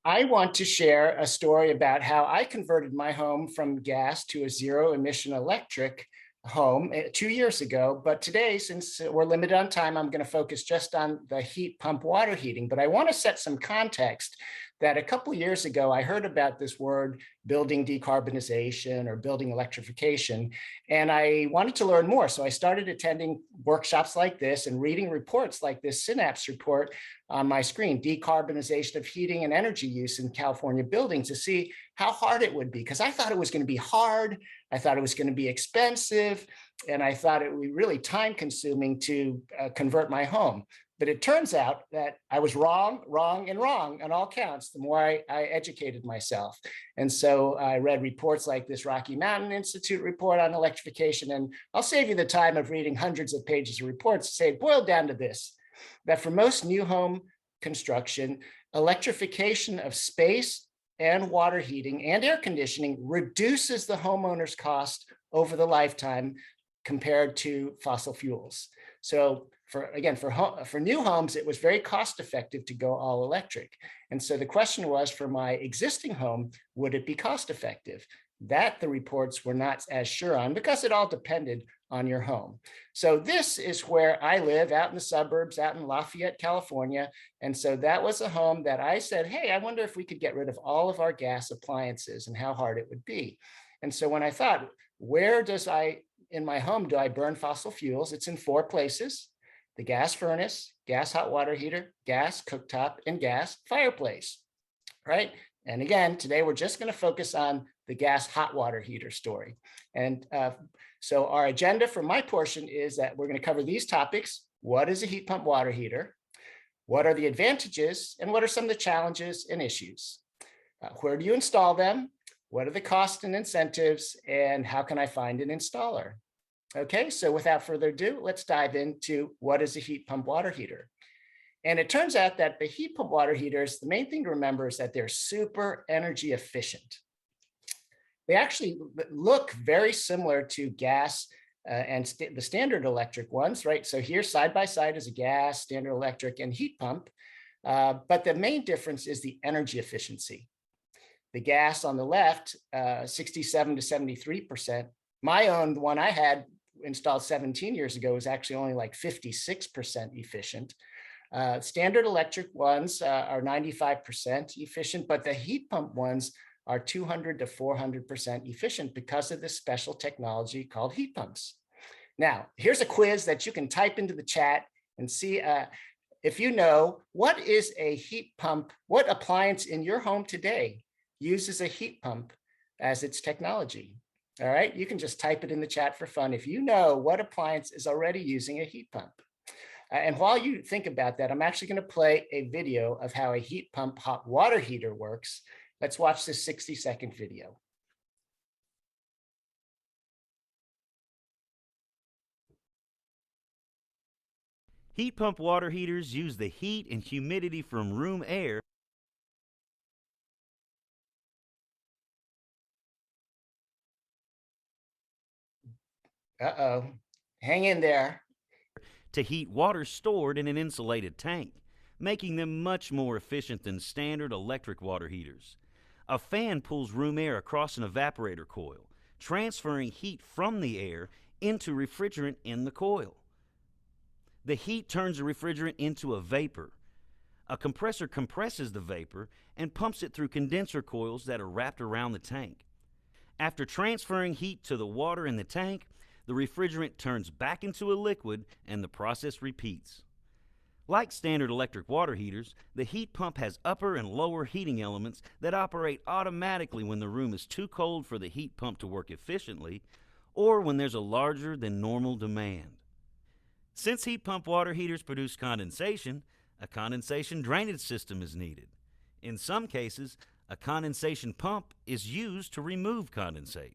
I want to share a story about how I converted my home from gas to a zero emission electric home 2 years ago. But today, since we're limited on time, I'm going to focus just on the heat pump water heating. But I want to set some context that a couple of years ago, I heard about this word building decarbonization or building electrification, and I wanted to learn more. So I started attending workshops like this and reading reports like this Synapse report on my screen, decarbonization of heating and energy use in California buildings, to see how hard it would be. Because I thought it was going to be hard. I thought it was going to be expensive. And I thought it would be really time consuming to convert my home. But it turns out that I was wrong on all counts, the more I educated myself. And so I read reports like this Rocky Mountain Institute report on electrification. And I'll save you the time of reading hundreds of pages of reports to say it boiled down to this: that for most new home construction, electrification of space and water heating and air conditioning reduces the homeowner's cost over the lifetime compared to fossil fuels. So for new homes, it was very cost effective to go all electric. And so the question was, for my existing home, would it be cost effective? That the reports were not as sure on, because it all depended on your home. So this is where I live, out in the suburbs, out in Lafayette, California. And so that was a home that I said, hey, I wonder if we could get rid of all of our gas appliances and how hard it would be. And so when I thought, in my home, do I burn fossil fuels? It's in 4 places: the gas furnace, gas hot water heater, gas cooktop, and gas fireplace, right? And again, today we're just going to focus on the gas hot water heater story. And so our agenda for my portion is that we're going to cover these topics: what is a heat pump water heater? What are the advantages? And what are some of the challenges and issues? Where do you install them? What are the costs and incentives? And how can I find an installer? Okay, so without further ado, let's dive into what is a heat pump water heater. And it turns out that the heat pump water heaters, the main thing to remember is that they're super energy efficient. They actually look very similar to gas and the standard electric ones, right? So here, side by side, is a gas, standard electric, and heat pump. But the main difference is the energy efficiency. The gas on the left, 67 to 73%. My own, the one I had installed 17 years ago, was actually only like 56% efficient. Standard electric ones are 95% efficient, but the heat pump ones are 200 to 400% efficient because of this special technology called heat pumps. Now, here's a quiz that you can type into the chat and see if you know, what is a heat pump, what appliance in your home today uses a heat pump as its technology? All right, you can just type it in the chat for fun if you know what appliance is already using a heat pump. And while you think about that, I'm actually going to play a video of how a heat pump hot water heater works. Let's watch this 60-second video. Heat pump water heaters use the heat and humidity from room air Uh-oh, hang in there. to heat water stored in an insulated tank, making them much more efficient than standard electric water heaters. A fan pulls room air across an evaporator coil, transferring heat from the air into refrigerant in the coil. The heat turns the refrigerant into a vapor. A compressor compresses the vapor and pumps it through condenser coils that are wrapped around the tank. After transferring heat to the water in the tank, the refrigerant turns back into a liquid and the process repeats. Like standard electric water heaters, the heat pump has upper and lower heating elements that operate automatically when the room is too cold for the heat pump to work efficiently, or when there's a larger than normal demand. Since heat pump water heaters produce condensation, a condensation drainage system is needed. In some cases, a condensation pump is used to remove condensate.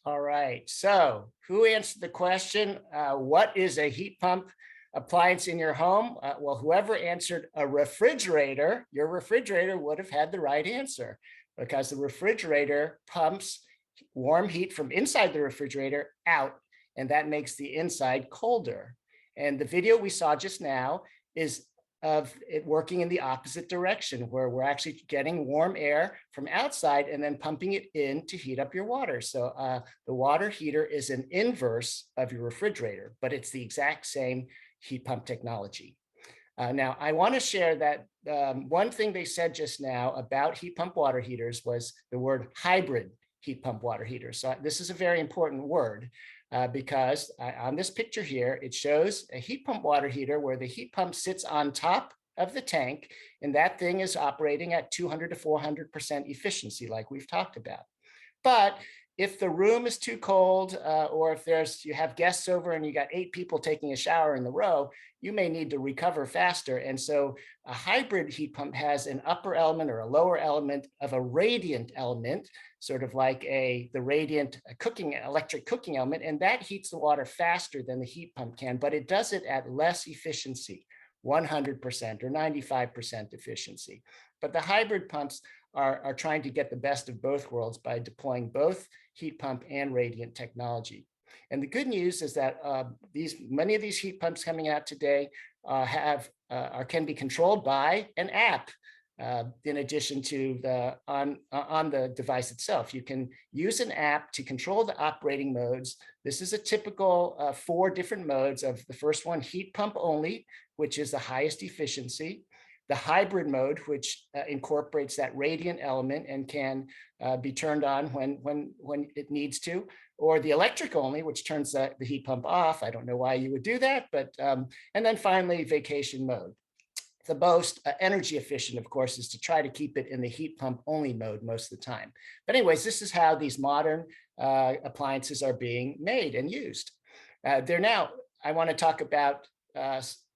All right, so who answered the question, what is a heat pump appliance in your home? Well, whoever answered a refrigerator, your refrigerator would have had the right answer, because the refrigerator pumps warm heat from inside the refrigerator out, and that makes the inside colder. And the video we saw just now is of it working in the opposite direction, where we're actually getting warm air from outside and then pumping it in to heat up your water. So the water heater is an inverse of your refrigerator, but it's the exact same heat pump technology. Now, I want to share that one thing they said just now about heat pump water heaters was the word hybrid heat pump water heaters. So this is a very important word because on this picture here, it shows a heat pump water heater where the heat pump sits on top of the tank, and that thing is operating at 200 to 400% efficiency, like we've talked about. But if the room is too cold, or if you have guests over and you got 8 people taking a shower in the row, you may need to recover faster. And so a hybrid heat pump has an upper element or a lower element of a radiant element, sort of like the radiant electric cooking element, and that heats the water faster than the heat pump can, but it does it at less efficiency, 100% or 95% efficiency. But the hybrid pumps are trying to get the best of both worlds by deploying both heat pump and radiant technology. And the good news is that many of these heat pumps coming out today can be controlled by an app. In addition to on the device itself, you can use an app to control the operating modes. This is a typical 4 different modes of the first one, heat pump only, which is the highest efficiency. The hybrid mode, which incorporates that radiant element and can be turned on when it needs to, or the electric only, which turns the heat pump off. I don't know why you would do that, but and then finally vacation mode. The most energy efficient, of course, is to try to keep it in the heat pump only mode most of the time. But anyways, this is how these modern appliances are being made and used. I want to talk about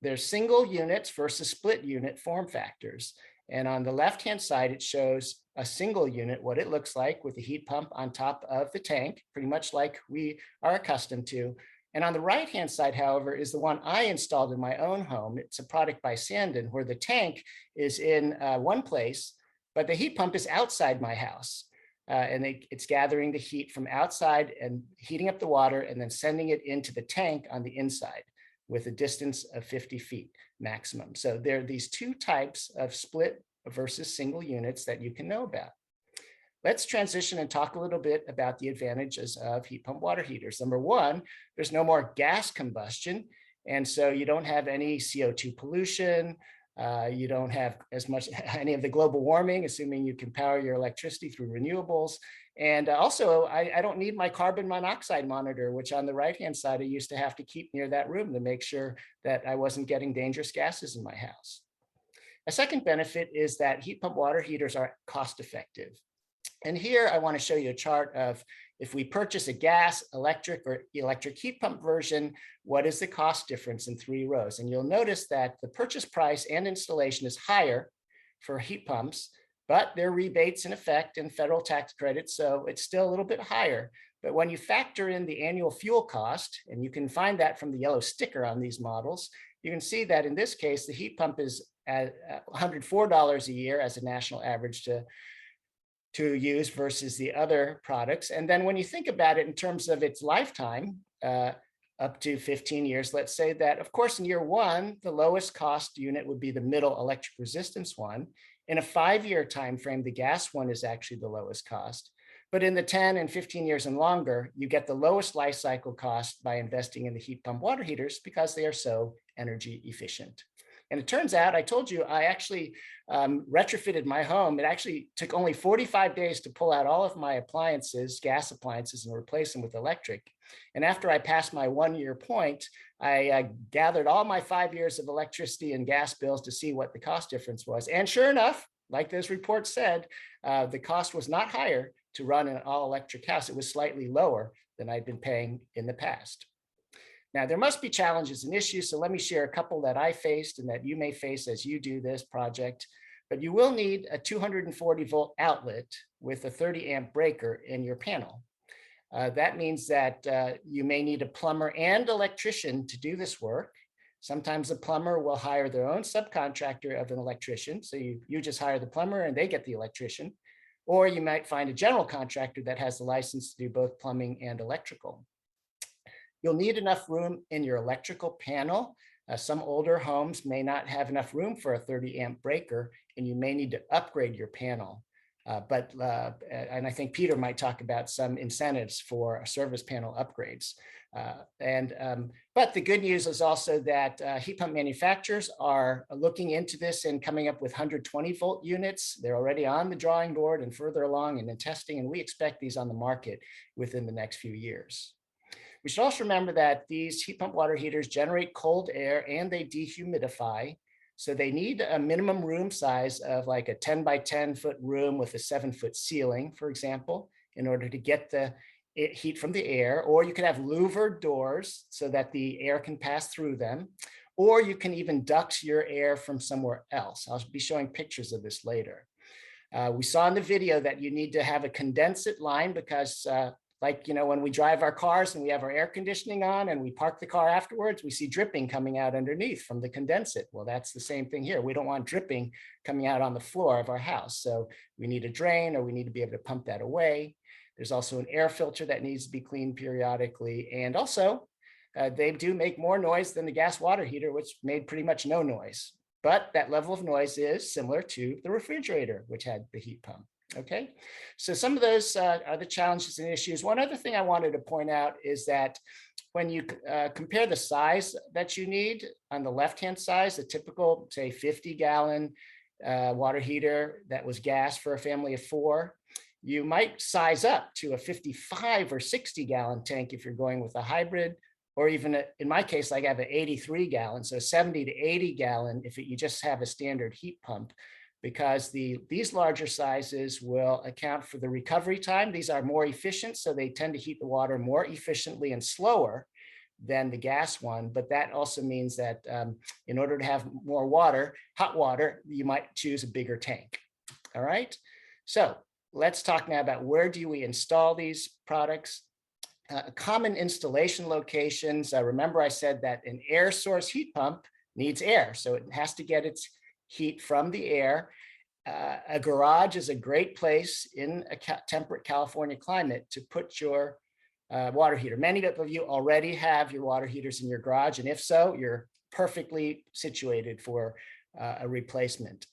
there's single units versus split unit form factors. And on the left-hand side, it shows a single unit, what it looks like with the heat pump on top of the tank, pretty much like we are accustomed to. And on the right-hand side, however, is the one I installed in my own home. It's a product by Sanden, where the tank is in one place, but the heat pump is outside my house. And it's gathering the heat from outside and heating up the water and then sending it into the tank on the inside, with a distance of 50 feet maximum. So there are these 2 types of split versus single units that you can know about. Let's transition and talk a little bit about the advantages of heat pump water heaters. Number 1, there's no more gas combustion. And so you don't have any CO2 pollution. You don't have as much any of the global warming, assuming you can power your electricity through renewables. And also, I don't need my carbon monoxide monitor, which on the right-hand side, I used to have to keep near that room to make sure that I wasn't getting dangerous gases in my house. A second benefit is that heat pump water heaters are cost-effective. And here I want to show you a chart of if we purchase a gas, electric, or electric heat pump version, what is the cost difference in 3 rows? And you'll notice that the purchase price and installation is higher for heat pumps, but there are rebates in effect and federal tax credits, so it's still a little bit higher. But when you factor in the annual fuel cost, and you can find that from the yellow sticker on these models, you can see that in this case, the heat pump is at $104 a year as a national average to use versus the other products. And then when you think about it in terms of its lifetime, up to 15 years, let's say that, of course, in year 1, the lowest cost unit would be the middle electric resistance one. In a 5-year time frame, the gas one is actually the lowest cost. But in the 10 and 15 years and longer, you get the lowest life cycle cost by investing in the heat pump water heaters because they are so energy efficient. And it turns out, I told you, I actually retrofitted my home. It actually took only 45 days to pull out all of my appliances, gas appliances, and replace them with electric. And after I passed my 1-year point, I gathered all my 5 years of electricity and gas bills to see what the cost difference was. And sure enough, like those reports said, the cost was not higher to run an all-electric house. It was slightly lower than I'd been paying in the past. Now, there must be challenges and issues, so let me share a couple that I faced and that you may face as you do this project. But you will need a 240-volt outlet with a 30-amp breaker in your panel. That means that you may need a plumber and electrician to do this work. Sometimes the plumber will hire their own subcontractor of an electrician, so you just hire the plumber and they get the electrician. Or you might find a general contractor that has the license to do both plumbing and electrical. You'll need enough room in your electrical panel Some older homes may not have enough room for a 30 amp breaker, and you may need to upgrade your panel. And I think Peter might talk about some incentives for service panel upgrades. But the good news is also that heat pump manufacturers are looking into this and coming up with 120 volt units. They're already on the drawing board and further along in testing, and we expect these on the market within the next few years. We should also remember that these heat pump water heaters generate cold air and they dehumidify. So they need a minimum room size of like a 10 by 10 foot room with a 7-foot ceiling, for example, in order to get the heat from the air. Or you could have louvered doors so that the air can pass through them. Or you can even duct your air from somewhere else. I'll be showing pictures of this later. We saw in the video that you need to have a condensate line because like, when we drive our cars and we have our air conditioning on and we park the car afterwards, we see dripping coming out underneath from the condensate. Well, that's the same thing here. We don't want dripping coming out on the floor of our house. So we need a drain, or we need to be able to pump that away. There's also an air filter that needs to be cleaned periodically. And also, they do make more noise than the gas water heater, which made pretty much no noise. But that level of noise is similar to the refrigerator, which had the heat pump. Okay, so some of those are the challenges and issues. One other thing I wanted to point out is that when you compare the size that you need on the left-hand side, a typical, say, 50-gallon water heater that was gas for a family of 4, you might size up to a 55 or 60-gallon tank if you're going with a hybrid, or even in my case, like I have an 83-gallon, so 70 to 80-gallon if you just have a standard heat pump, because these larger sizes will account for the recovery time. These are more efficient, so they tend to heat the water more efficiently and slower than the gas one. But that also means that in order to have more water, hot water, you might choose a bigger tank. All right, so let's talk now about where do we install these products. Common installation locations. Remember I said that an air source heat pump needs air, so it has to get its heat from the air. A garage is a great place in a temperate California climate to put your water heater. Many of you already have your water heaters in your garage, and if so, you're perfectly situated for a replacement.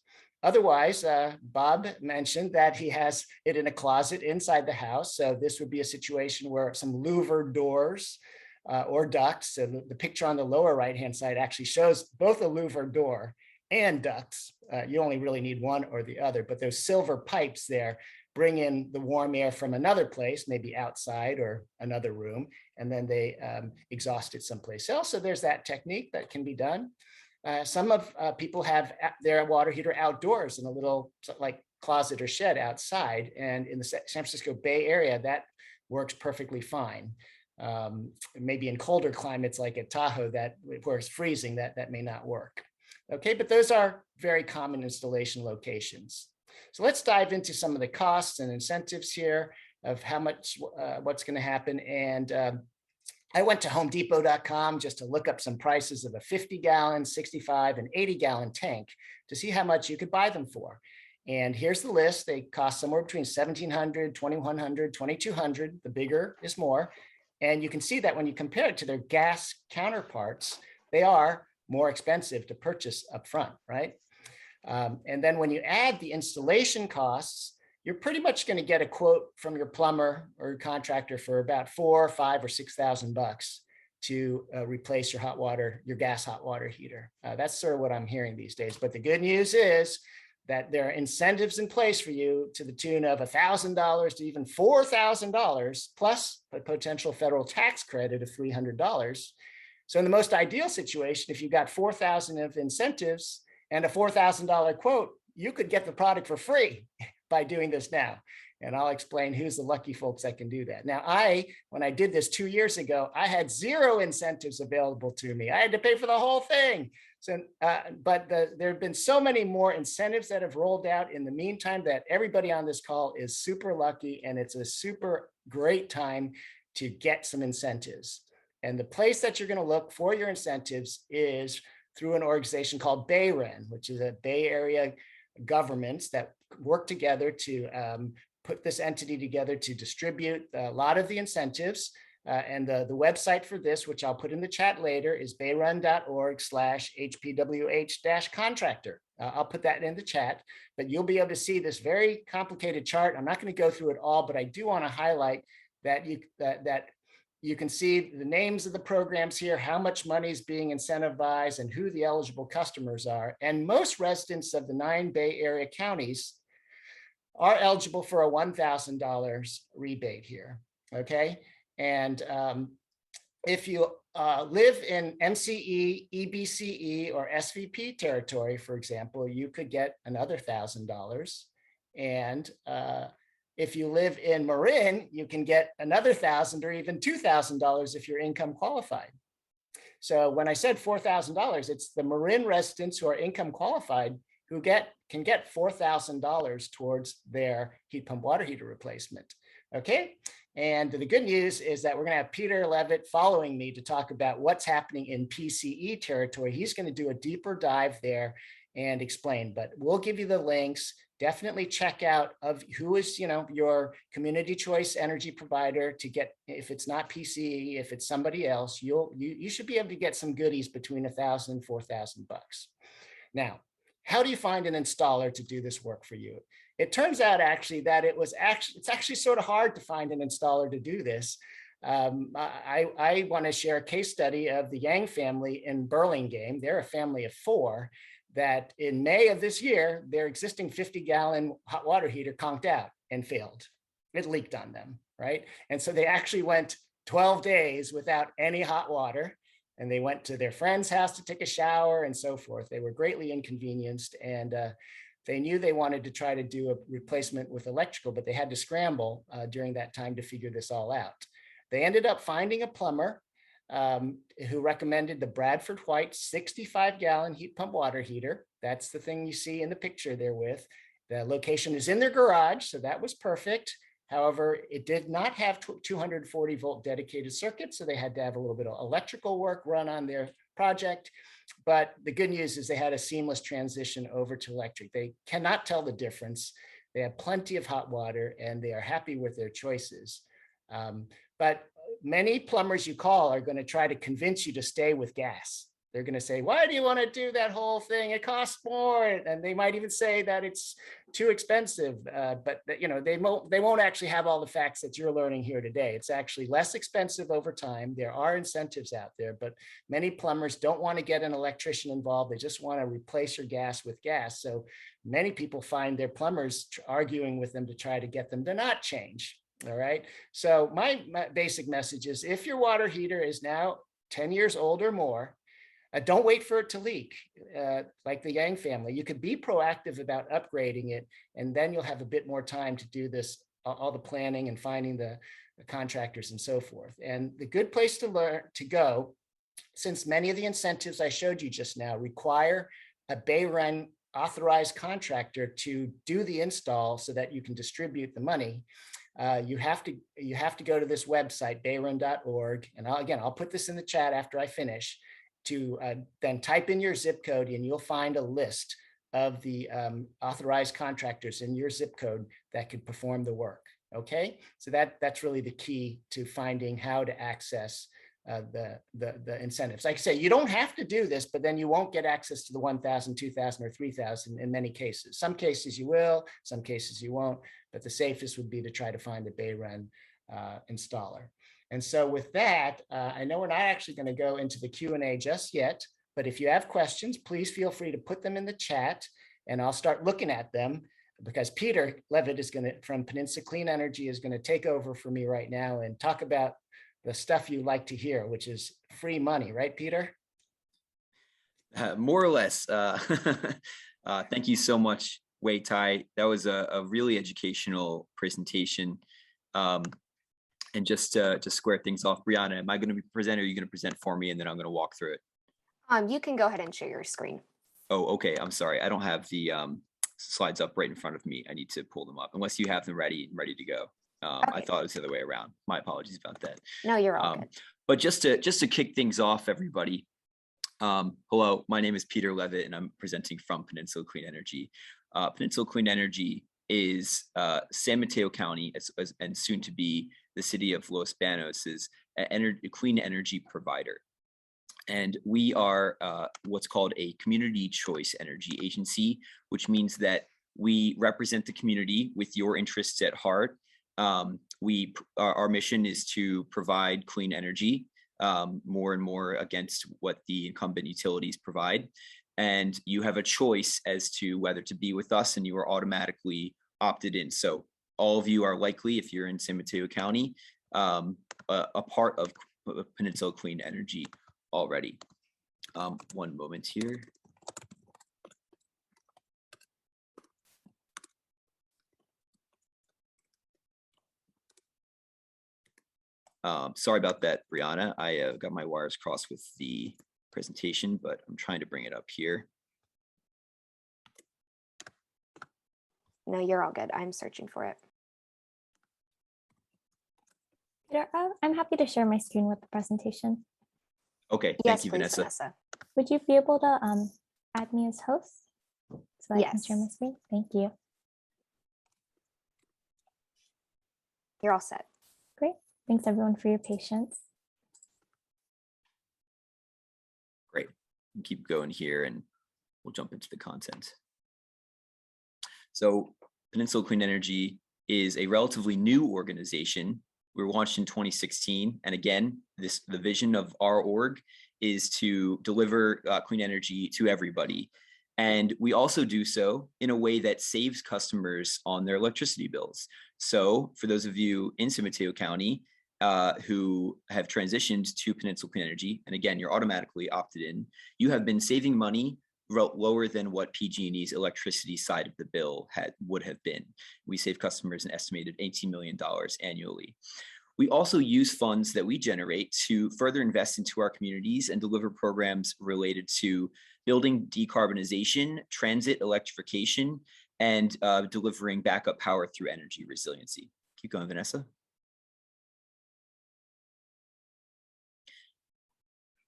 Otherwise, Bob mentioned that he has it in a closet inside the house. So this would be a situation where some louvered doors or ducts. So the picture on the lower right-hand side actually shows both a louvered door and ducts. You only really need one or the other, but those silver pipes there bring in the warm air from another place, maybe outside or another room, and then they exhaust it someplace else. So there's that technique that can be done. Some of people have their water heater outdoors in a little like closet or shed outside, and in the San Francisco Bay Area, that works perfectly fine. Maybe in colder climates like at Tahoe, where it's freezing, that may not work. Okay, but those are very common installation locations. So let's dive into some of the costs and incentives here of how much, what's going to happen. And I went to HomeDepot.com just to look up some prices of a 50-gallon, 65, and 80-gallon tank to see how much you could buy them for. And here's the list. They cost somewhere between $1,700, $2,100, $2,200. The bigger is more. And you can see that when you compare it to their gas counterparts, they are more expensive to purchase upfront, right? And then when you add the installation costs, you're pretty much going to get a quote from your plumber or your contractor for about $4,000 or $5,000 or $6,000 to replace your gas hot water heater. That's sort of what I'm hearing these days. But the good news is that there are incentives in place for you to the tune of $1,000 to even $4,000, plus a potential federal tax credit of $300. So in the most ideal situation, if you got $4,000 of incentives and a $4,000 quote, you could get the product for free by doing this now. And I'll explain who's the lucky folks that can do that. Now, when I did this 2 years ago, I had 0 incentives available to me. I had to pay for the whole thing. So, but there have been so many more incentives that have rolled out in the meantime that everybody on this call is super lucky, and it's a super great time to get some incentives. And the place that you're going to look for your incentives is through an organization called BayREN, which is a Bay Area governments that work together to put this entity together to distribute a lot of the incentives. And the website for this, which I'll put in the chat later, is bayrun.org/HPWH-contractor. I'll put that in the chat, but you'll be able to see this very complicated chart. I'm not going to go through it all, but I do want to highlight that you can see the names of the programs here, how much money is being incentivized, and who the eligible customers are. And most residents of the 9 Bay Area counties are eligible for a $1,000 rebate here, okay? And if you live in MCE, EBCE, or SVP territory, for example, you could get another $1,000. And if you live in Marin, you can get another $1,000 or even $2,000 if you're income qualified. So when I said $4,000, it's the Marin residents who are income qualified who can get $4,000 towards their heat pump water heater replacement. Okay. And the good news is that we're going to have Peter Levitt following me to talk about what's happening in PCE territory. He's going to do a deeper dive there and explain, but we'll give you the links. Definitely check out of who is, your community choice energy provider to get, if it's not PCE, if it's somebody else, you should be able to get some goodies between $1,000 and $4,000 bucks. Now, how do you find an installer to do this work for you? It turns out actually that it's actually sort of hard to find an installer to do this. I want to share a case study of the Yang family in Burlingame. They're a family of 4 that in May of this year, their existing 50-gallon hot water heater conked out and failed. It leaked on them, right? And so they actually went 12 days without any hot water. And they went to their friend's house to take a shower and so forth. They were greatly inconvenienced, and they knew they wanted to try to do a replacement with electrical, but they had to scramble during that time to figure this all out. They ended up finding a plumber who recommended the Bradford White 65-gallon heat pump water heater. That's the thing you see in the picture there with. The location is in their garage, so that was perfect. However, it did not have 240 volt dedicated circuits, so they had to have a little bit of electrical work run on their project. But the good news is they had a seamless transition over to electric. They cannot tell the difference. They have plenty of hot water and they are happy with their choices. But many plumbers you call are going to try to convince you to stay with gas. They're going to say, why do you want to do that whole thing? It costs more. And they might even say that it's too expensive. But they won't actually have all the facts that you're learning here today. It's actually less expensive over time. There are incentives out there, but many plumbers don't want to get an electrician involved. They just want to replace your gas with gas. So many people find their plumbers arguing with them to try to get them to not change. All right. So my basic message is, if your water heater is now 10 years old or more, don't wait for it to leak like the Yang family. You could be proactive about upgrading it, and then you'll have a bit more time to do this, all the planning and finding the contractors and so forth. And the good place to go, since many of the incentives I showed you just now require a Bayrun authorized contractor to do the install so that you can distribute the money, you have to go to this website, bayrun.org. And I'll put this in the chat after I finish, to then type in your zip code, and you'll find a list of the authorized contractors in your zip code that could perform the work. Okay, so that's really the key to finding how to access the incentives. Like I say, you don't have to do this, but then you won't get access to the 1,000, 2,000, or 3,000 in many cases. Some cases you will, some cases you won't, but the safest would be to try to find a Bayrun installer. And so with that, I know we're not actually going to go into the Q&A just yet, but if you have questions, please feel free to put them in the chat, and I'll start looking at them, because Peter Levitt from Peninsula Clean Energy is going to take over for me right now and talk about the stuff you like to hear, which is free money, right, Peter? More or less. Thank you so much, Wei Tai. That was a really educational presentation. And just to square things off, Brianna, am I going to be presenting, or are you going to present for me and then I'm going to walk through it? You can go ahead and share your screen. Oh, okay. I'm sorry. I don't have the slides up right in front of me. I need to pull them up, unless you have them ready to go. Okay. I thought it was the other way around. My apologies about that. No, you're all good. But just to kick things off, everybody. Hello, my name is Peter Levitt, and I'm presenting from Peninsula Clean Energy. Peninsula Clean Energy is San Mateo County and soon to be the city of Los Banos's a clean energy provider. And we are what's called a community choice energy agency, which means that we represent the community with your interests at heart. Our mission is to provide clean energy more and more against what the incumbent utilities provide. And you have a choice as to whether to be with us, and you are automatically opted in. So all of you are likely, if you're in San Mateo County, a part of Peninsula Clean Energy already. One moment here. Sorry about that, Brianna. I got my wires crossed with the presentation, but I'm trying to bring it up here. No, you're all good. I'm searching for it. Peter, I'm happy to share my screen with the presentation. Okay, Yes, thank you, please, Vanessa. Would you be able to add me as host so I can share my Yes. screen? Thank you. You're all set. Great. Thanks everyone for your patience. Great. Keep going here and we'll jump into the content. So Peninsula Clean Energy is a relatively new organization. We were launched in 2016. And again, the vision of our org is to deliver clean energy to everybody. And we also do so in a way that saves customers on their electricity bills. So for those of you in San Mateo County who have transitioned to Peninsula Clean Energy, and again, you're automatically opted in, you have been saving money lower than what PG&E's electricity side of the bill would have been. We save customers an estimated $18 million annually. We also use funds that we generate to further invest into our communities and deliver programs related to building decarbonization, transit electrification, and delivering backup power through energy resiliency. Keep going, Vanessa.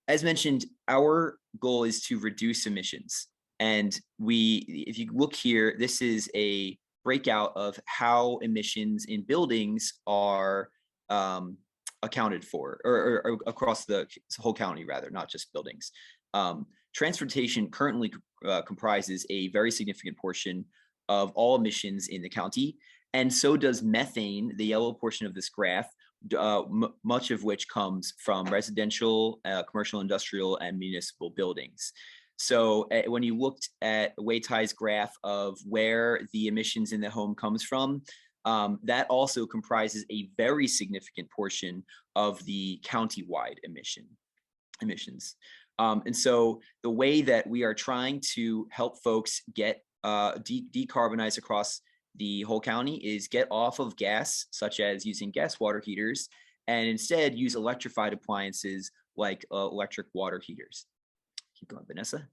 As mentioned, our goal is to reduce emissions. And if you look here, this is a breakout of how emissions in buildings are accounted for, or across the whole county, rather, not just buildings. Transportation currently comprises a very significant portion of all emissions in the county. And so does methane, the yellow portion of this graph, much of which comes from residential, commercial, industrial, and municipal buildings. So when you looked at Weitai's graph of where the emissions in the home comes from, that also comprises a very significant portion of the county-wide emissions. And so the way that we are trying to help folks get decarbonize across the whole county is get off of gas, such as using gas water heaters, and instead use electrified appliances like electric water heaters. Keep going, Vanessa.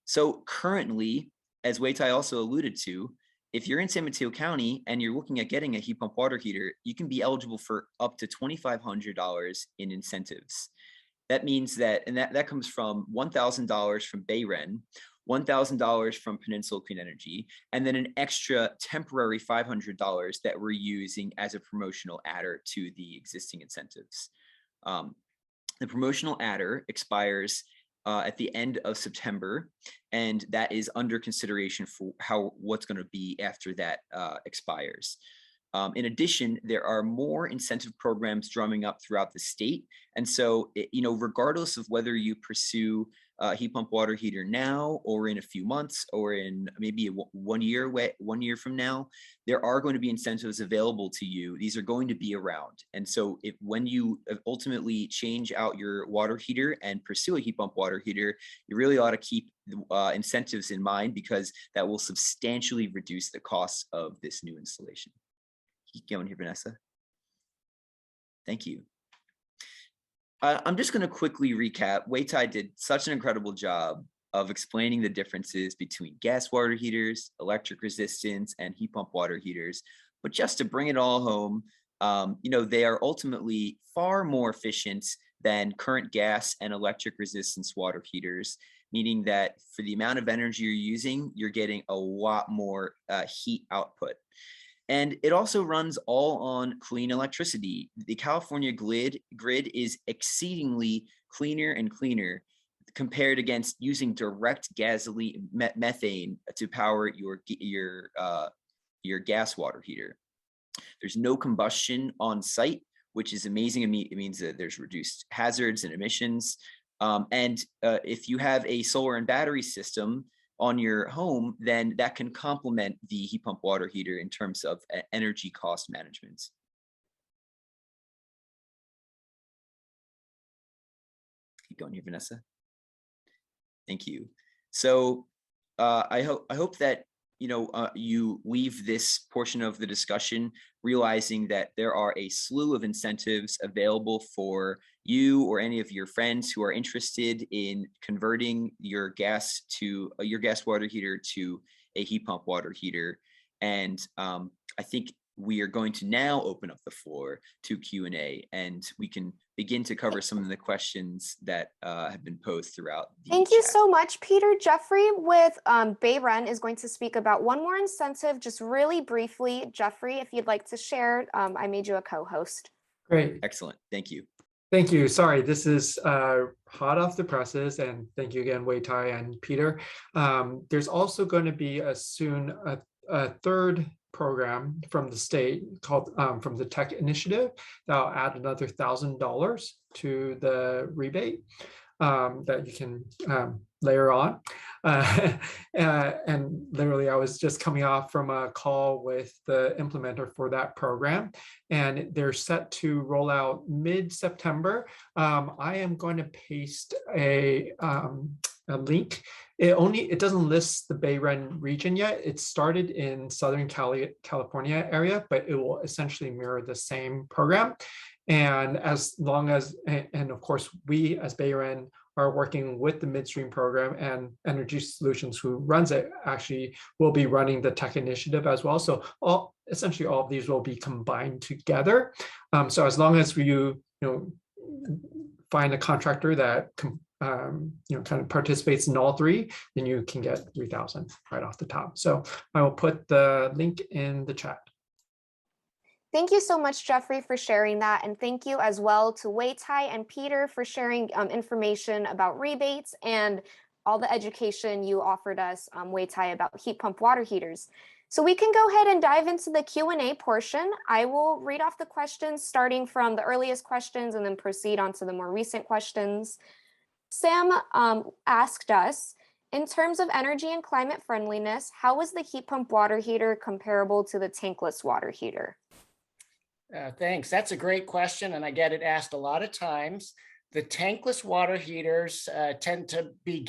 So currently, as Weitai also alluded to, if you're in San Mateo County and you're looking at getting a heat pump water heater, you can be eligible for up to $2,500 in incentives. That means that, and that comes from $1,000 from BayREN, $1,000 from Peninsula Clean Energy, and then an extra temporary $500 that we're using as a promotional adder to the existing incentives. The promotional adder expires at the end of September, and that is under consideration for what's going to be after that expires. In addition, there are more incentive programs drumming up throughout the state. And so, regardless of whether you pursue a heat pump water heater now, or in a few months, or in maybe 1 year from now, there are going to be incentives available to you. These are going to be around. And so when you ultimately change out your water heater and pursue a heat pump water heater, you really ought to keep incentives in mind, because that will substantially reduce the cost of this new installation. Keep going here, Vanessa. Thank you. I'm just going to quickly recap. Weitai did such an incredible job of explaining the differences between gas water heaters, electric resistance, and heat pump water heaters. But just to bring it all home, they are ultimately far more efficient than current gas and electric resistance water heaters, meaning that for the amount of energy you're using, you're getting a lot more heat output. And it also runs all on clean electricity. The California grid is exceedingly cleaner and cleaner compared against using direct gasoline methane to power your gas water heater. There's no combustion on site, which is amazing. It means that there's reduced hazards and emissions. If you have a solar and battery system on your home, then that can complement the heat pump water heater in terms of energy cost management. Keep going here, Vanessa. Thank you. So I hope that you leave this portion of the discussion realizing that there are a slew of incentives available for you or any of your friends who are interested in converting your gas water heater to a heat pump water heater. And I think we are going to now open up the floor to Q&A, and we can begin to cover some of the questions that have been posed throughout the Thank you chat. so much, Peter. Jeffrey with BayREN is going to speak about one more incentive, just really briefly. Jeffrey, if you'd like to share, I made you a co-host. Great. Excellent. Thank you. Thank you. Sorry, this is hot off the presses, and thank you again, Wei Tai and Peter. There's also going to be soon a third program from the state called from the Tech Initiative that'll add another $1,000 to the rebate that you can layer on. And literally, I was just coming off from a call with the implementer for that program, and they're set to roll out mid-September. I am going to paste a link. It doesn't list the BayREN region yet. It started in Southern California area, but it will essentially mirror the same program. And as long as, and of course, we as BayREN are working with the midstream program, and Energy Solutions, who runs it, actually will be running the Tech Initiative as well. So essentially all of these will be combined together. So as long as you find a contractor that kind of participates in all three, then you can get 3,000 right off the top. So I will put the link in the chat. Thank you so much, Jeffrey, for sharing that. And thank you as well to Wei Tai and Peter for sharing information about rebates and all the education you offered us, Wei Tai, about heat pump water heaters. So we can go ahead and dive into the Q&A portion. I will read off the questions starting from the earliest questions and then proceed on to the more recent questions. Sam asked us, in terms of energy and climate friendliness, how is the heat pump water heater comparable to the tankless water heater? Thanks. That's a great question, and I get it asked a lot of times. The tankless water heaters tend to be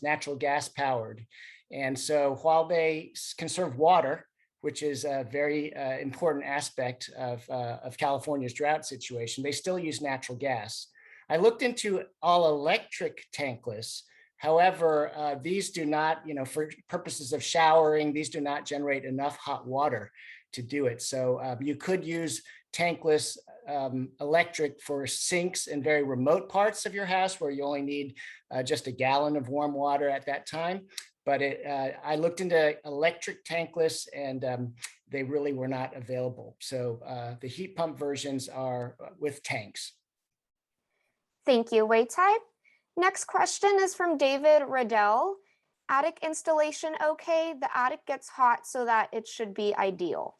natural gas powered. And so while they conserve water, which is a very important aspect of California's drought situation, they still use natural gas. I looked into all electric tankless. However, these do not, for purposes of showering, these do not generate enough hot water to do it. So you could use tankless electric for sinks in very remote parts of your house where you only need just a gallon of warm water at that time. But I looked into electric tankless, and they really were not available. So the heat pump versions are with tanks. Thank you, Wei Tai. Next question is from David Riddell. Attic installation okay? The attic gets hot, so that it should be ideal.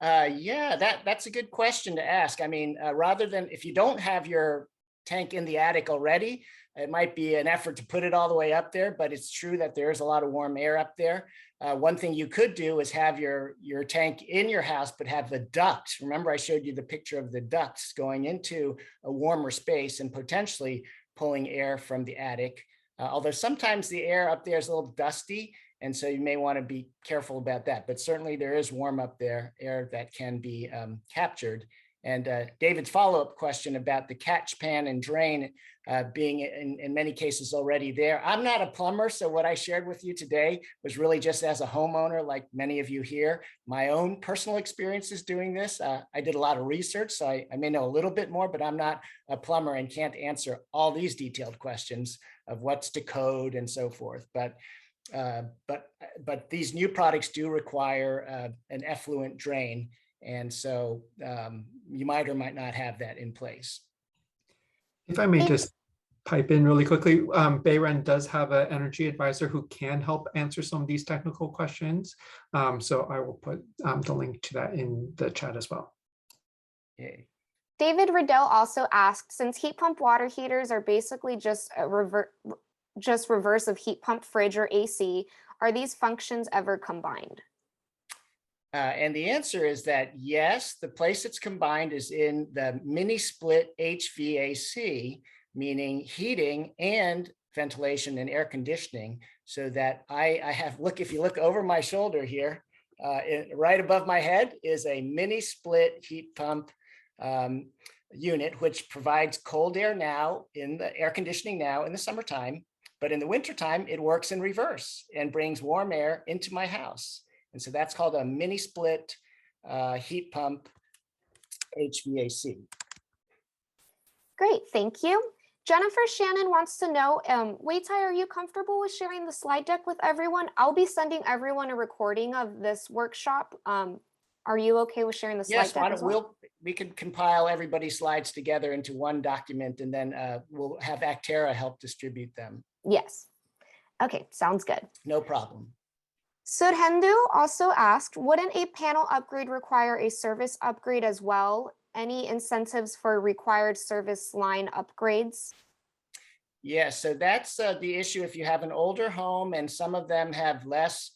Yeah, that's a good question to ask. I mean, rather than, if you don't have your tank in the attic already, it might be an effort to put it all the way up there, but it's true that there's a lot of warm air up there. One thing you could do is have your tank in your house, but have the ducts. Remember, I showed you the picture of the ducts going into a warmer space and potentially pulling air from the attic. Although sometimes the air up there is a little dusty, and so you may want to be careful about that. But certainly there is warm up there, air that can be captured. And David's follow-up question about the catch pan and drain being in many cases already there. I'm not a plumber, so what I shared with you today was really just as a homeowner, like many of you here, my own personal experiences doing this. I did a lot of research, so I may know a little bit more, but I'm not a plumber and can't answer all these detailed questions of what's to code and so forth. But but these new products do require an effluent drain. And so you might or might not have that in place. If I may Thank- just pipe in really quickly, Bayren does have an energy advisor who can help answer some of these technical questions. So I will put the link to that in the chat as well. Yay. David Riddell also asked, since heat pump water heaters are basically just a reverse of heat pump fridge or AC, are these functions ever combined? And the answer is that yes, the place it's combined is in the mini split HVAC, meaning heating and ventilation and air conditioning, so that I have, look, if you look over my shoulder here, right above my head is a mini split heat pump unit, which provides cold air now in the air conditioning now in the summertime, but in the wintertime, it works in reverse and brings warm air into my house. And so that's called a mini split heat pump HVAC. Great, thank you. Jennifer Shannon wants to know, Wei-Tai, are you comfortable with sharing the slide deck with everyone? I'll be sending everyone a recording of this workshop. Are you okay with sharing the slide Yes, deck as well? we can compile everybody's slides together into one document, and then we'll have Actera help distribute them. Yes. Okay, sounds good. No problem. Sudhendu also asked, wouldn't a panel upgrade require a service upgrade as well? Any incentives for required service line upgrades? Yes, so that's the issue. If you have an older home and some of them have less,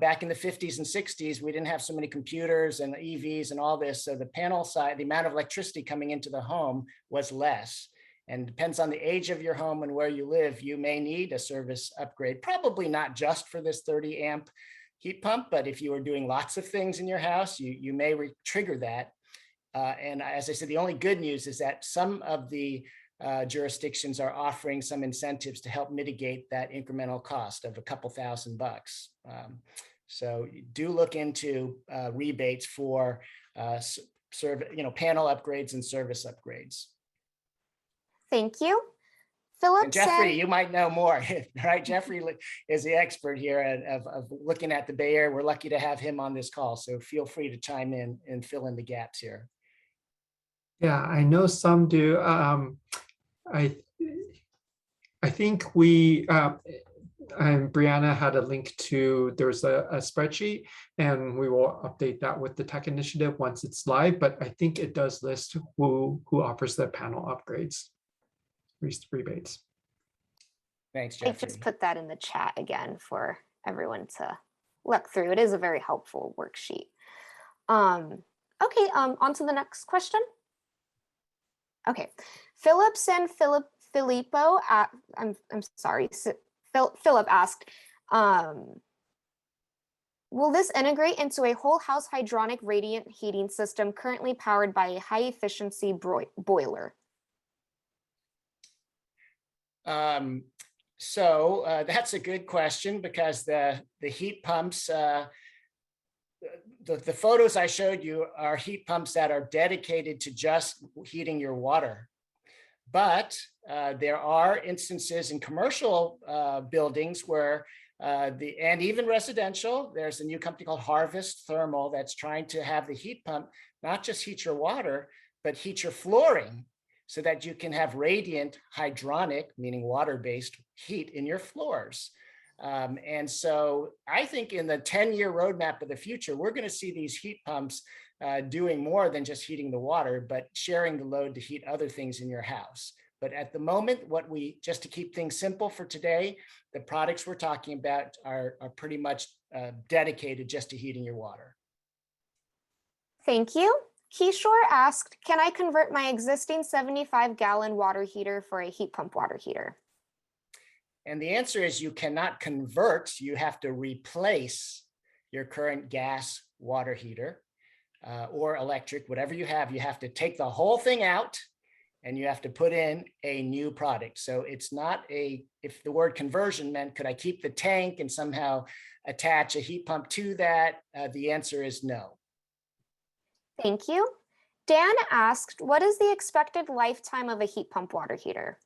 back in the 50s and 60s, we didn't have so many computers and EVs and all this. So the panel side, the amount of electricity coming into the home was less. And depends on the age of your home and where you live, you may need a service upgrade, probably not just for this 30 amp heat pump, but if you are doing lots of things in your house, you may trigger that. And as I said, the only good news is that some of the jurisdictions are offering some incentives to help mitigate that incremental cost of a couple $1,000. So do look into rebates for panel upgrades and service upgrades. Thank you. Philip And Jeffrey, said, you might know more, right? Jeffrey is the expert here of looking at the Bay Area. We're lucky to have him on this call, so feel free to chime in and fill in the gaps here. Yeah, I know some do. I think we, and Brianna had a link to, there's a spreadsheet, and we will update that with the tech initiative once it's live, but I think it does list who offers the panel upgrades, rebates. Thanks, I Jeffrey. just put that in the chat again for everyone to look through. It is a very helpful worksheet. Okay, on to the next question. Okay, Philip Filippo, I'm sorry, Philip asked, will this integrate into a whole house hydronic radiant heating system currently powered by a high efficiency boiler? So that's a good question, because the heat pumps, the photos I showed you are heat pumps that are dedicated to just heating your water. But there are instances in commercial buildings where and even residential, there's a new company called Harvest Thermal that's trying to have the heat pump not just heat your water, but heat your flooring, so that you can have radiant hydronic, meaning water-based heat in your floors. And so I think in the 10-year roadmap of the future, we're going to see these heat pumps doing more than just heating the water, but sharing the load to heat other things in your house. But at the moment, just to keep things simple for today, the products we're talking about are pretty much dedicated just to heating your water. Thank you. Kishore asked, can I convert my existing 75-gallon water heater for a heat pump water heater? And the answer is you cannot convert. You have to replace your current gas water heater or electric, whatever you have to take the whole thing out and you have to put in a new product. So it's not if the word conversion meant, could I keep the tank and somehow attach a heat pump to that? The answer is no. Thank you. Dan asked, what is the expected lifetime of a heat pump water heater?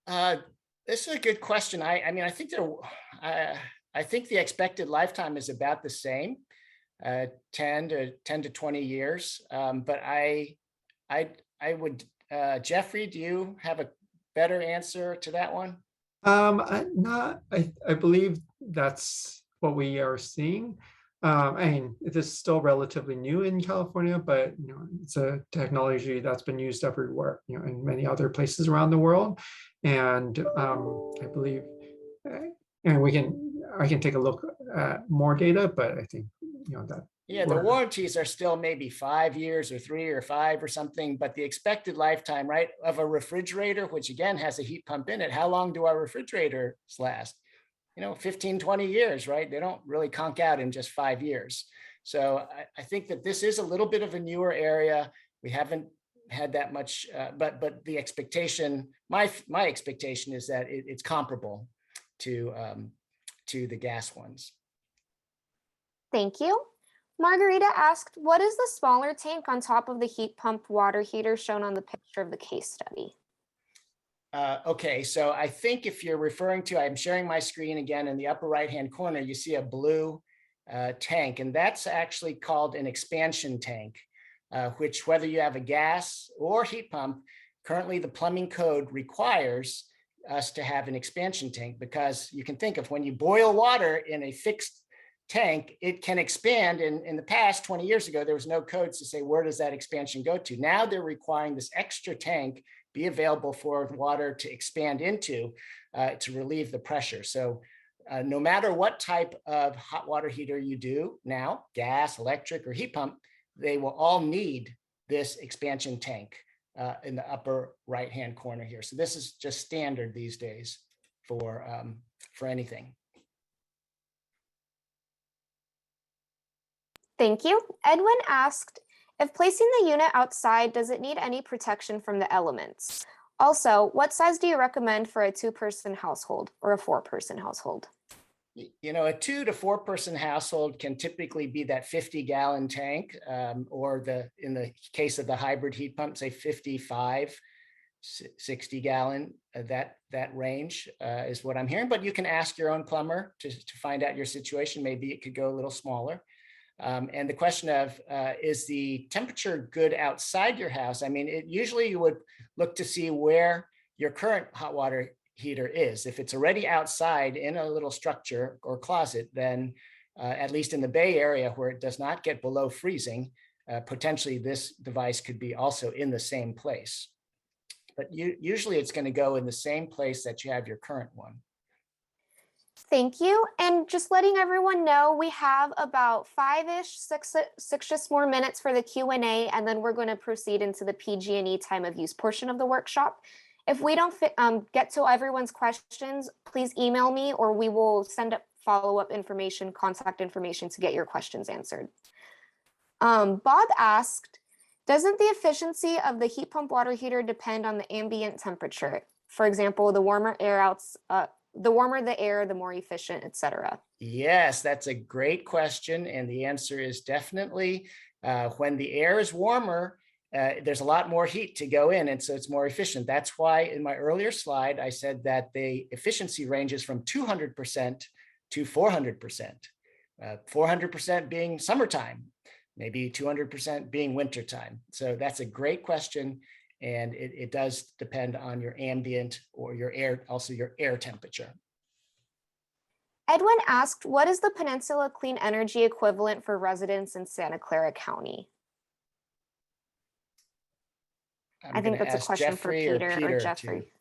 This is a good question. I mean, I think I I think the expected lifetime is about the same, 10 to 20 years. But I would, Jeffrey, do you have a better answer to that one? I believe that's what we are seeing. I mean, it is still relatively new in California, but it's a technology that's been used everywhere, in many other places around the world. And I believe, and I can take a look at more data, but I think, that. Yeah, the warranties are still maybe 5 years or 3 or 5 or something, but the expected lifetime, right, of a refrigerator, which again has a heat pump in it, how long do our refrigerators last? 15, 20 years, right? They don't really conk out in just 5 years. So I think that this is a little bit of a newer area. We haven't had that much, but the expectation, my expectation is that it's comparable to the gas ones. Thank you. Margarita asked, what is the smaller tank on top of the heat pump water heater shown on the picture of the case study? Okay, so I think if you're referring to, I'm sharing my screen again, in the upper right-hand corner, you see a blue tank, and that's actually called an expansion tank, which whether you have a gas or heat pump, currently the plumbing code requires us to have an expansion tank, because you can think of when you boil water in a fixed tank, it can expand. In the past, 20 years ago, there was no codes to say, where does that expansion go to? Now they're requiring this extra tank be available for water to expand into to relieve the pressure. So no matter what type of hot water heater you do now, gas, electric, or heat pump, they will all need this expansion tank in the upper right-hand corner here. So this is just standard these days for anything. Thank you. Edwin asked, if placing the unit outside, does it need any protection from the elements? Also, what size do you recommend for a 2-person household or a 4-person household? A 2 to 4-person household can typically be that 50-gallon tank, or in the case of the hybrid heat pump, say 55, 60-gallon. That range is what I'm hearing. But you can ask your own plumber to find out your situation. Maybe it could go a little smaller. And the question of, is the temperature good outside your house? I mean, usually you would look to see where your current hot water heater is. If it's already outside in a little structure or closet, then at least in the Bay Area where it does not get below freezing, potentially this device could be also in the same place. But usually it's going to go in the same place that you have your current one. Thank you. And just letting everyone know, we have about 5-ish, 6 more minutes for the Q&A, and then we're going to proceed into the PG&E time of use portion of the workshop. If we don't get to everyone's questions, please email me, or we will send up follow-up information, contact information to get your questions answered. Bob asked, doesn't the efficiency of the heat pump water heater depend on the ambient temperature? For example, the warmer the warmer the air, the more efficient, etc. Yes, that's a great question. And the answer is definitely when the air is warmer, there's a lot more heat to go in. And so it's more efficient. That's why in my earlier slide, I said that the efficiency ranges from 200% to 400%. 400% being summertime, maybe 200% being wintertime. So that's a great question. And it does depend on your ambient or your air, also your air temperature. Edwin asked, what is the Peninsula Clean Energy equivalent for residents in Santa Clara County? I think that's a question for Peter or Jeffrey.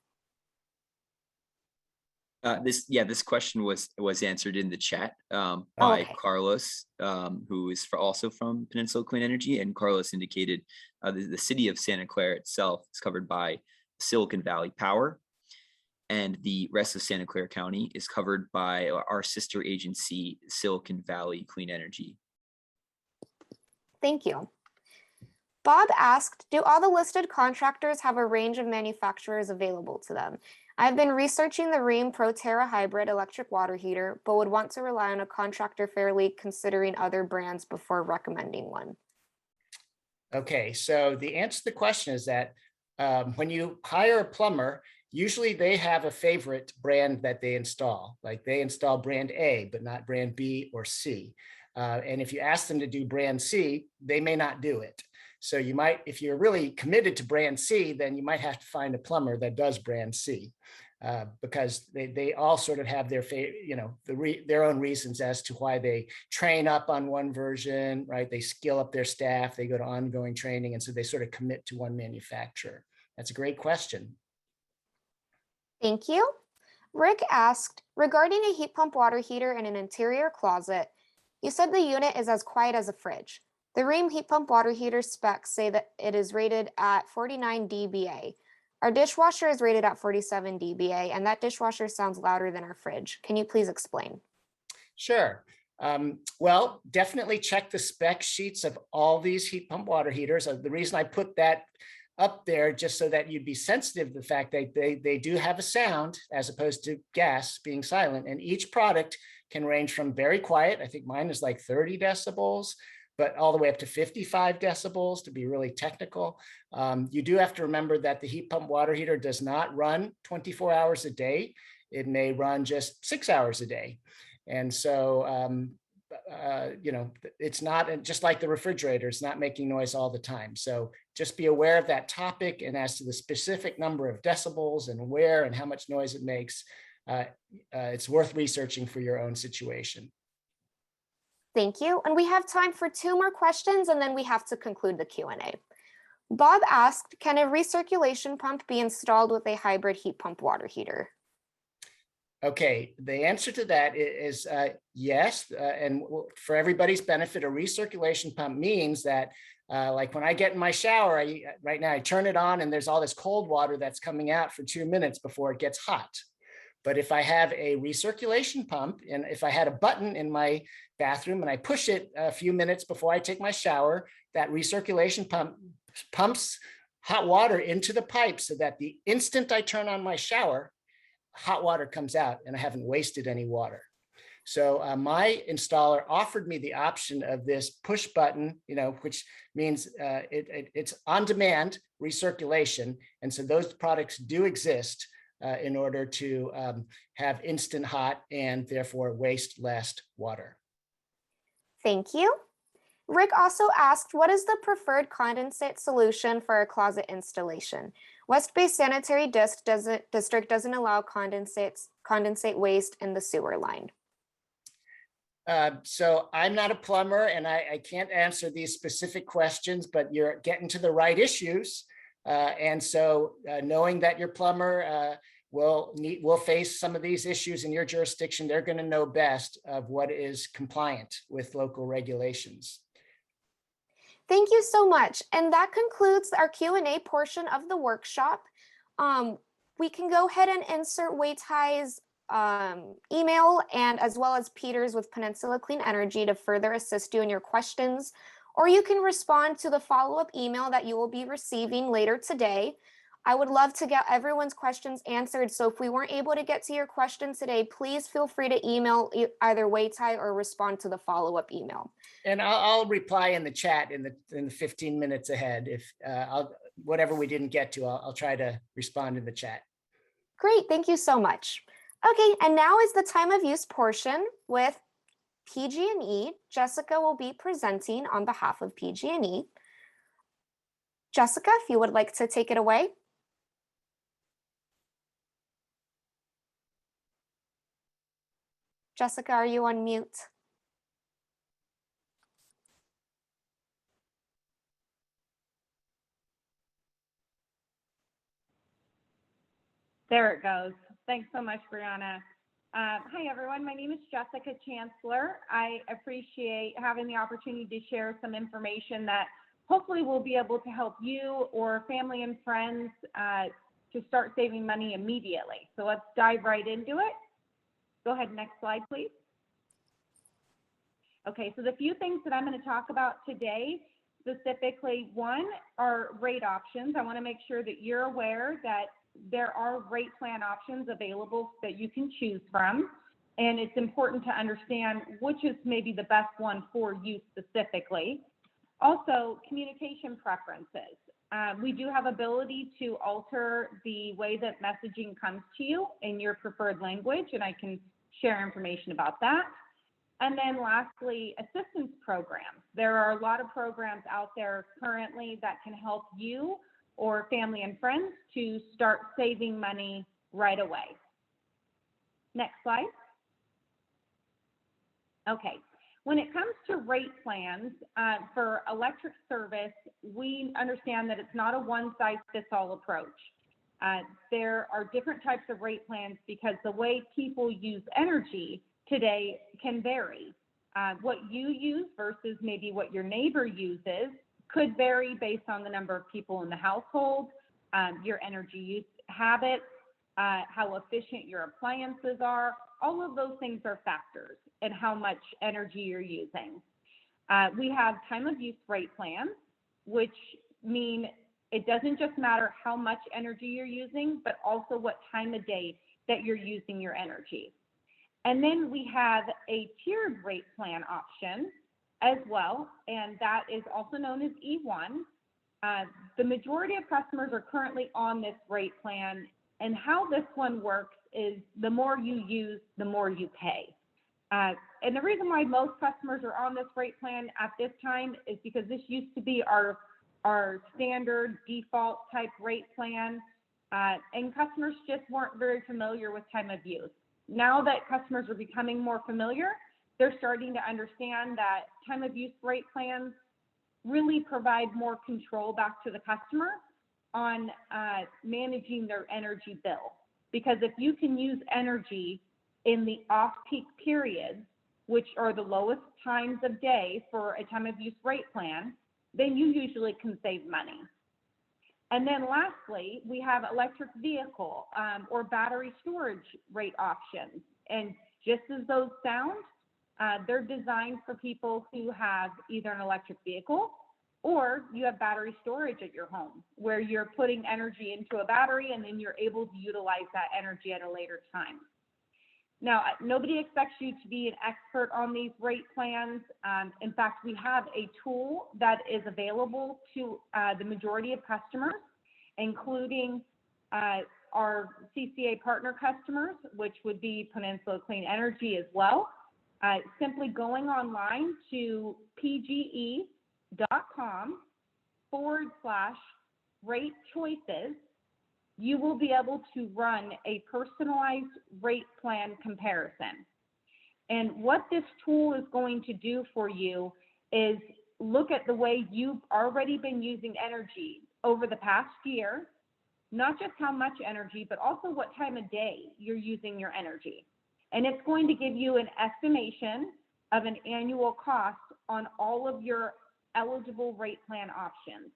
This question was answered in the chat by Carlos, who is also from Peninsula Clean Energy, and Carlos indicated the city of Santa Clara itself is covered by Silicon Valley Power, and the rest of Santa Clara County is covered by our sister agency, Silicon Valley Clean Energy. Thank you. Bob asked, do all the listed contractors have a range of manufacturers available to them? I've been researching the Rheem ProTerra hybrid electric water heater, but would want to rely on a contractor fairly considering other brands before recommending one. Okay, so the answer to the question is that when you hire a plumber, usually they have a favorite brand that they install, like they install brand A, but not brand B or C. And if you ask them to do brand C, they may not do it. So you might, if you're really committed to brand C, then you might have to find a plumber that does brand C. Because they all sort of have their their own reasons as to why they train up on one version, right? They skill up their staff, they go to ongoing training, and so they sort of commit to one manufacturer. That's a great question. Thank you. Rick asked, regarding a heat pump water heater in an interior closet, you said the unit is as quiet as a fridge. The Rheem heat pump water heater specs say that it is rated at 49 dBA. Our dishwasher is rated at 47 dBA, and that dishwasher sounds louder than our fridge. Can you please explain? Sure. Well, definitely check the spec sheets of all these heat pump water heaters. The reason I put that up there just so that you'd be sensitive to the fact that they do have a sound as opposed to gas being silent. And each product can range from very quiet, I think mine is like 30 decibels, but all the way up to 55 decibels to be really technical. You do have to remember that the heat pump water heater does not run 24 hours a day. It may run just 6 hours a day. And so, it's not just like the refrigerator, it's not making noise all the time. So just be aware of that topic, and as to the specific number of decibels and where and how much noise it makes, it's worth researching for your own situation. Thank you. And we have time for 2 more questions, and then we have to conclude the Q&A. Bob asked, can a recirculation pump be installed with a hybrid heat pump water heater? Okay, the answer to that is yes. And for everybody's benefit, a recirculation pump means that like when I get in my shower, right now I turn it on and there's all this cold water that's coming out for 2 minutes before it gets hot. But if I have a recirculation pump, and if I had a button in my bathroom and I push it a few minutes before I take my shower, that recirculation pump pumps hot water into the pipe so that the instant I turn on my shower, hot water comes out and I haven't wasted any water. So my installer offered me the option of this push button, which means it's on-demand recirculation. And so those products do exist in order to have instant hot and therefore waste less water. Thank you. Rick also asked, what is the preferred condensate solution for a closet installation? West Bay Sanitary District doesn't allow condensate waste in the sewer line. So I'm not a plumber and I can't answer these specific questions, but you're getting to the right issues. And so knowing that your plumber will face some of these issues in your jurisdiction, they're going to know best of what is compliant with local regulations. Thank you so much. And that concludes our Q&A portion of the workshop. We can go ahead and insert Weitai's email and as well as Peter's with Peninsula Clean Energy to further assist you in your questions, or you can respond to the follow-up email that you will be receiving later today. I would love to get everyone's questions answered, so if we weren't able to get to your question today, please feel free to email either Weitai or respond to the follow-up email. And I'll reply in the chat in the 15 minutes ahead. If whatever we didn't get to, I'll try to respond in the chat. Great, thank you so much. Okay, and now is the time of use portion with PG&E. Jessica will be presenting on behalf of PG&E. Jessica, if you would like to take it away. Jessica, are you on mute? There it goes. Thanks so much, Brianna. Hi, everyone. My name is Jessica Chancellor. I appreciate having the opportunity to share some information that hopefully will be able to help you or family and friends to start saving money immediately. So let's dive right into it. Go ahead, next slide, please. Okay, so the few things that I'm going to talk about today, specifically, one are rate options. I want to make sure that you're aware that there are rate plan options available that you can choose from, and it's important to understand which is maybe the best one for you specifically. Also, communication preferences. We do have ability to alter the way that messaging comes to you in your preferred language, and I can share information about that. And then lastly, assistance programs. There are a lot of programs out there currently that can help you or family and friends to start saving money right away. Next slide. Okay, when it comes to rate plans for electric service, we understand that it's not a one-size-fits-all approach. There are different types of rate plans because the way people use energy today can vary. What you use versus maybe what your neighbor uses could vary based on the number of people in the household, your energy use habits, how efficient your appliances are. All of those things are factors in how much energy you're using. We have time of use rate plans, which mean it doesn't just matter how much energy you're using, but also what time of day that you're using your energy. And then we have a tiered rate plan option as well, and that is also known as E1. The majority of customers are currently on this rate plan, and how this one works is the more you use, the more you pay. And the reason why most customers are on this rate plan at this time is because this used to be our standard default type rate plan, and customers just weren't very familiar with time of use. Now that customers are becoming more familiar, they're starting to understand that time of use rate plans really provide more control back to the customer on managing their energy bill. Because if you can use energy in the off-peak periods, which are the lowest times of day for a time of use rate plan, then you usually can save money. And then lastly, we have electric vehicle or battery storage rate options. And just as those sound, they're designed for people who have either an electric vehicle or you have battery storage at your home where you're putting energy into a battery and then you're able to utilize that energy at a later time. Now, nobody expects you to be an expert on these rate plans. In fact, we have a tool that is available to the majority of customers, including our CCA partner customers, which would be Peninsula Clean Energy as well. Simply going online to pge.com/rate choices, you will be able to run a personalized rate plan comparison. And what this tool is going to do for you is look at the way you've already been using energy over the past year, not just how much energy, but also what time of day you're using your energy. And it's going to give you an estimation of an annual cost on all of your eligible rate plan options.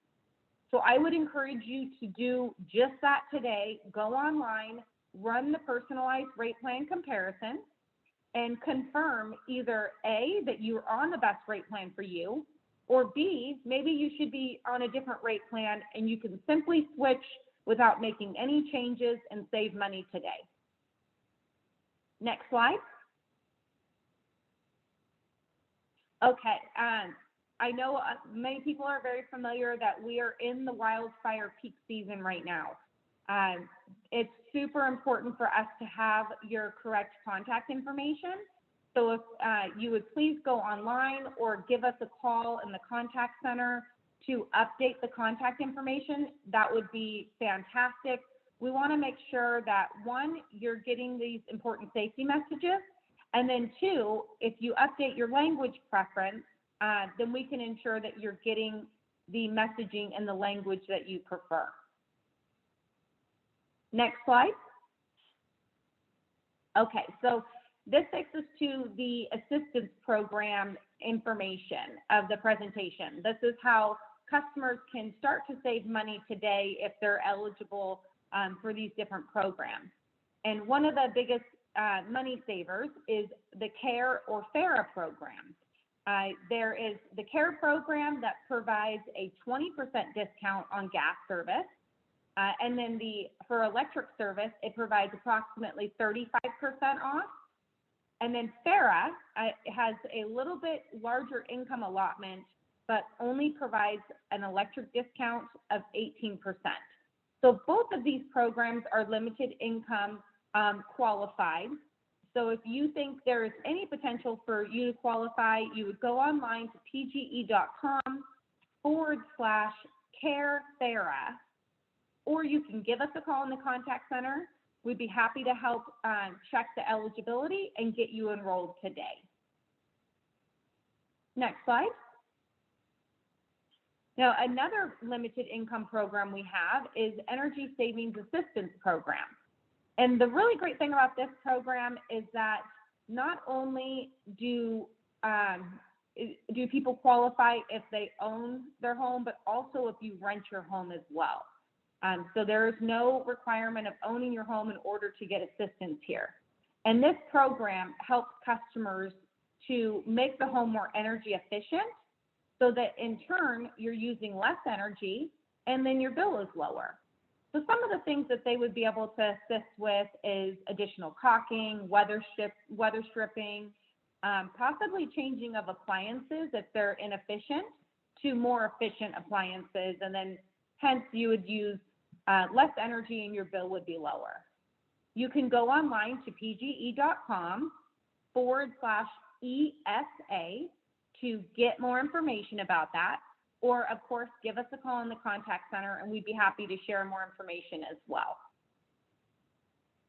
So I would encourage you to do just that today. Go online, run the personalized rate plan comparison, and confirm either A, that you're on the best rate plan for you, or B, maybe you should be on a different rate plan and you can simply switch without making any changes and save money today. Next slide. Okay, I know many people are very familiar that we are in the wildfire peak season right now. It's super important for us to have your correct contact information. So if you would please go online or give us a call in the contact center to update the contact information, that would be fantastic. We want to make sure that, one, you're getting these important safety messages, and then two, if you update your language preference, then we can ensure that you're getting the messaging in the language that you prefer. Next slide. Okay, so this takes us to the assistance program information of the presentation. This is how customers can start to save money today if they're eligible for these different programs. And one of the biggest money savers is the CARE or FARA program. There is the CARE program that provides a 20% discount on gas service. And then for electric service, it provides approximately 35% off. And then FARA has a little bit larger income allotment, but only provides an electric discount of 18%. So both of these programs are limited income qualified. So if you think there is any potential for you to qualify, you would go online to pge.com/CareFera, or you can give us a call in the contact center. We'd be happy to help check the eligibility and get you enrolled today. Next slide. Now, another limited income program we have is Energy Savings Assistance Program. And the really great thing about this program is that not only do people qualify if they own their home, but also if you rent your home as well. So there is no requirement of owning your home in order to get assistance here. And this program helps customers to make the home more energy efficient so that in turn you're using less energy and then your bill is lower. So some of the things that they would be able to assist with is additional caulking, weather stripping, possibly changing of appliances if they're inefficient to more efficient appliances, and then hence you would use less energy and your bill would be lower. You can go online to pge.com/ESA to get more information about that, or of course, give us a call in the contact center and we'd be happy to share more information as well.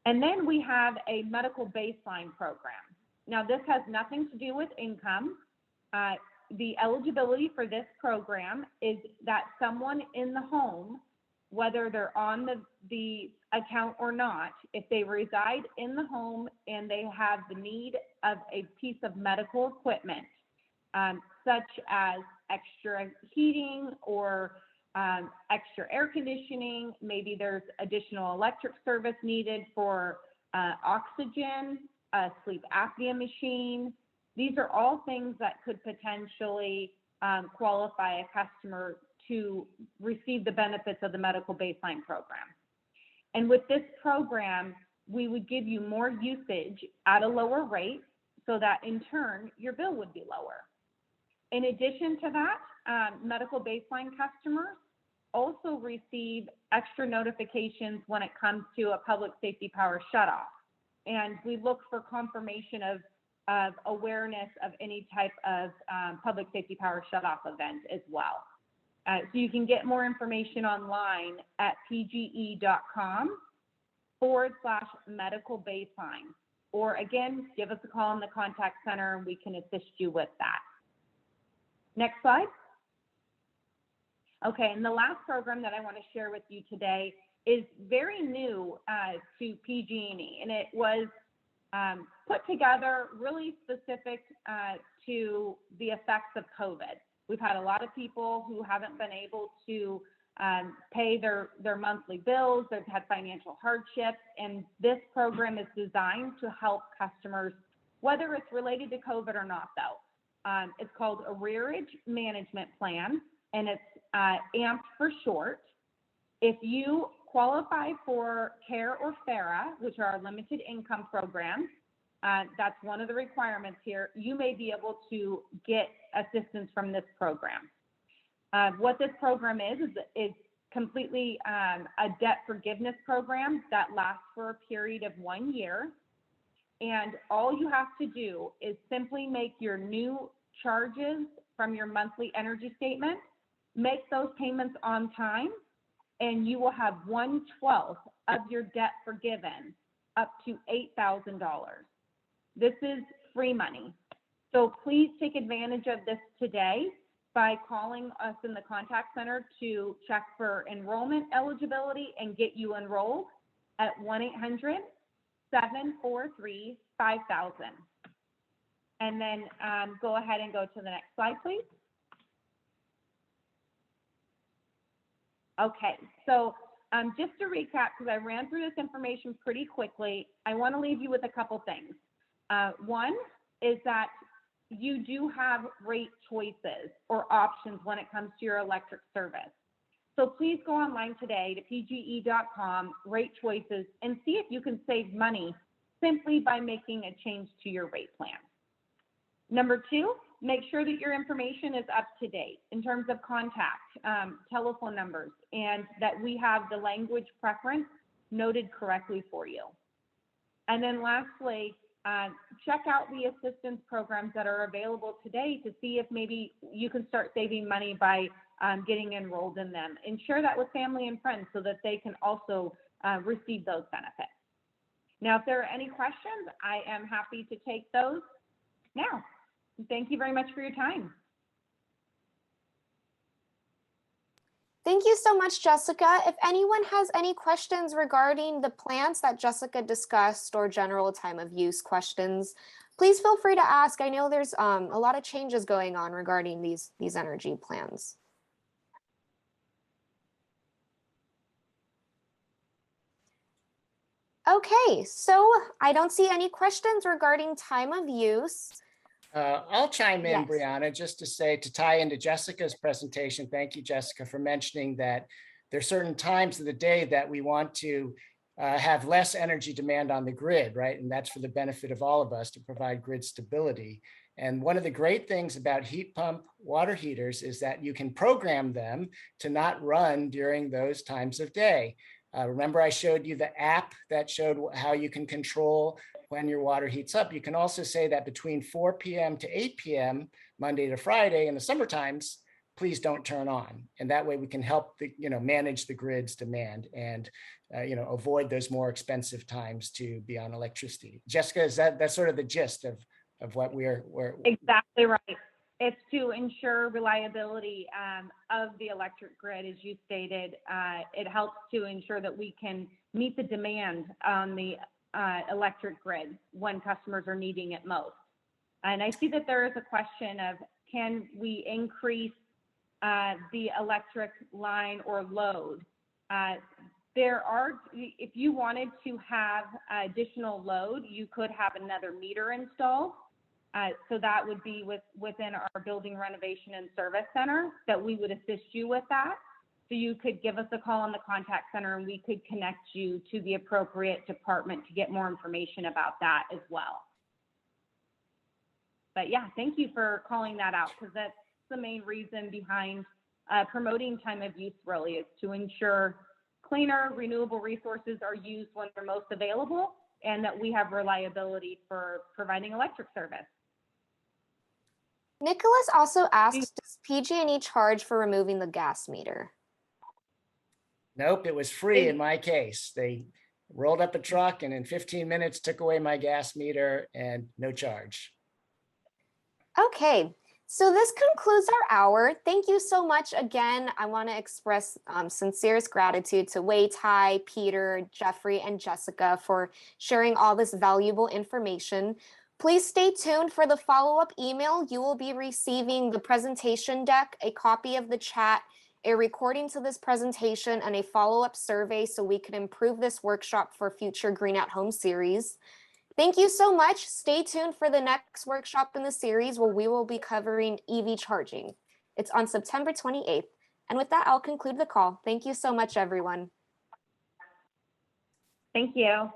And then we have a medical baseline program. Now, this has nothing to do with income. The eligibility for this program is that someone in the home, whether they're on the account or not, if they reside in the home and they have the need of a piece of medical equipment, such as extra heating or extra air conditioning, maybe there's additional electric service needed for oxygen, a sleep apnea machine. These are all things that could potentially qualify a customer to receive the benefits of the medical baseline program. And with this program, we would give you more usage at a lower rate so that in turn, your bill would be lower. In addition to that, medical baseline customers also receive extra notifications when it comes to a public safety power shutoff. And we look for confirmation of awareness of any type of public safety power shutoff event as well. So you can get more information online at pge.com/medical baseline. Or again, give us a call in the contact center and we can assist you with that. Next slide. Okay, and the last program that I want to share with you today is very new to PG&E, and it was put together really specific to the effects of COVID. We've had a lot of people who haven't been able to pay their monthly bills. They've had financial hardships, and this program is designed to help customers, whether it's related to COVID or not, though. It's called Arrearage Management Plan, and it's AMP for short. If you qualify for CARE or FARA, which are our limited income programs, that's one of the requirements here, you may be able to get assistance from this program. What this program is completely a debt forgiveness program that lasts for a period of 1 year. And all you have to do is simply make your new charges from your monthly energy statement, make those payments on time, and you will have 1/12 of your debt forgiven, up to $8,000. This is free money. So please take advantage of this today by calling us in the contact center to check for enrollment eligibility and get you enrolled at 1-800-743-5000. And then go ahead and go to the next slide, please. Okay, so just to recap, because I ran through this information pretty quickly, I want to leave you with a couple things. One is that you do have rate choices or options when it comes to your electric service. So please go online today to pge.com, rate choices, and see if you can save money simply by making a change to your rate plan. Number two, make sure that your information is up to date in terms of contact, telephone numbers, and that we have the language preference noted correctly for you. And then lastly, check out the assistance programs that are available today to see if maybe you can start saving money by getting enrolled in them, and share that with family and friends so that they can also receive those benefits. Now, if there are any questions, I am happy to take those now. Thank you very much for your time. Thank you so much, Jessica. If anyone has any questions regarding the plans that Jessica discussed or general time of use questions, please feel free to ask. I know there's a lot of changes going on regarding these energy plans. Okay, so I don't see any questions regarding time of use. I'll chime in, Yes. Brianna, just to say, to tie into Jessica's presentation. Thank you, Jessica, for mentioning that there's certain times of the day that we want to have less energy demand on the grid, right? And that's for the benefit of all of us, to provide grid stability. And one of the great things about heat pump water heaters is that you can program them to not run during those times of day. Remember, I showed you the app that showed how you can control when your water heats up. You can also say that between 4 p.m. to 8 p.m., Monday to Friday in the summer times, please don't turn on. And that way we can help manage the grid's demand and avoid those more expensive times to be on electricity. Jessica, is that's sort of the gist of what we're Exactly right. It's to ensure reliability of the electric grid, as you stated. It helps to ensure that we can meet the demand on the electric grid when customers are needing it most. And I see that there is a question of, can we increase the electric line or load? If you wanted to have additional load, you could have another meter installed. So that would be within our building renovation and service center, that we would assist you with that. So you could give us a call on the contact center and we could connect you to the appropriate department to get more information about that as well. But yeah, thank you for calling that out, because that's the main reason behind promoting time of use, really, is to ensure cleaner, renewable resources are used when they're most available, and that we have reliability for providing electric service. Nicholas also asked, does PG&E charge for removing the gas meter? Nope, it was free in my case. They rolled up a truck and in 15 minutes took away my gas meter and no charge. Okay, so this concludes our hour. Thank you so much again. I want to express sincerest gratitude to Wei Tai, Peter, Jeffrey, and Jessica for sharing all this valuable information. Please stay tuned for the follow-up email. You will be receiving the presentation deck, a copy of the chat, a recording to this presentation, and a follow-up survey so we can improve this workshop for future Green at Home series. Thank you so much. Stay tuned for the next workshop in the series where we will be covering EV charging. It's on September 28th. And with that, I'll conclude the call. Thank you so much, everyone. Thank you.